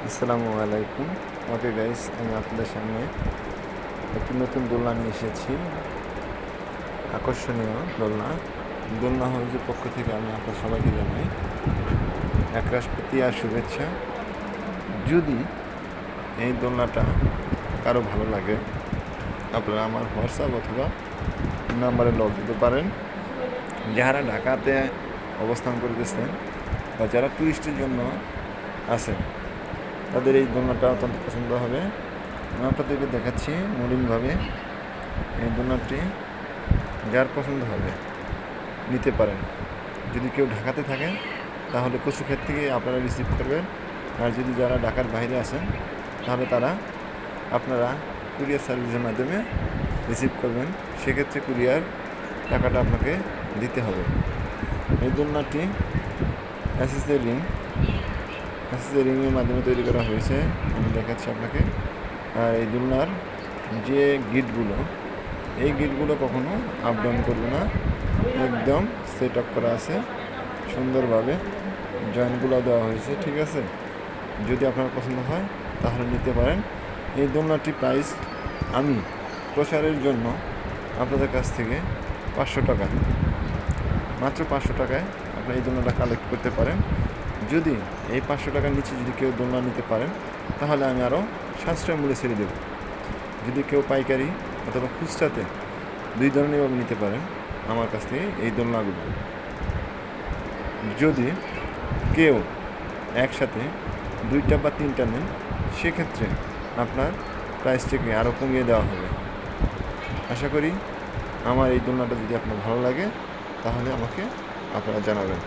আসসালামু আলাইকুম। Okay guys, আমি আপনাদের সামনে একটি নতুন দোলনা নিয়ে এসেছি। আকর্ষণীয় দোলনা হাউসের পক্ষ থেকে আমি আপনার সবাইকে জানাই একরাশ প্রীতি আর শুভেচ্ছা। যদি এই দোলনাটা কারো ভালো লাগে, আপনারা আমার হোয়াটসঅ্যাপ অথবা নাম্বারে লগ দিতে পারেন। যারা ঢাকাতে অবস্থান করতেছেন বা যারা টুরিস্টের জন্য আছেন, তাদের এই দোলনাটা অত্যন্ত পছন্দ হবে। আমি আপনাদেরকে দেখাচ্ছি মলিনভাবে। এই দোলনাটি যার পছন্দ হবে নিতে পারেন। যদি কেউ ঢাকাতে থাকেন তাহলে কচুক্ষেত থেকে আপনারা রিসিভ করবেন, আর যদি যারা ঢাকার বাইরে আছেন তাহলে আপনারা কুরিয়ার সার্ভিসের মাধ্যমে রিসিভ করবেন। সেক্ষেত্রে কুরিয়ার টাকাটা আপনাকে দিতে হবে। এই দোলনাটি এসএসএ রিংয়ের মাধ্যমে তৈরি করা হয়েছে, আমি দেখাচ্ছি আপনাকে। আর এই দোলনার যে গিটগুলো কখনো আপ ডাউন করবে না, একদম সেট আপ করা আছে সুন্দরভাবে, জয়েন্টগুলো দেওয়া হয়েছে, ঠিক আছে। যদি আপনার পছন্দ হয় তাহলে নিতে পারেন। এই দোলনাটির প্রাইস আমি প্রচারের জন্য আপনাদের কাছ থেকে 500 টাকা, মাত্র 500 টাকায় আপনি এই দোলনাটা কালেক্ট করতে পারেন। যদি এই 500 টাকার নিচে যদি কেউ দোলনা নিতে পারেন তাহলে আমি আরও সাশ্রয় মূল্যে ছেড়ে দেব। যদি কেউ পাইকারি অথবা খুচরাতে দুই ধরনেরভাবে নিতে পারেন আমার কাছ থেকে এই দোলনাগুলো। যদি কেউ একসাথে 2টা বা 3টা নেন, সেক্ষেত্রে আপনার প্রাইসটিকে আরও কমিয়ে দেওয়া হবে। আশা করি আমার এই দোলনাটা যদি আপনার ভালো লাগে তাহলে আমাকে আপনারা জানাবেন।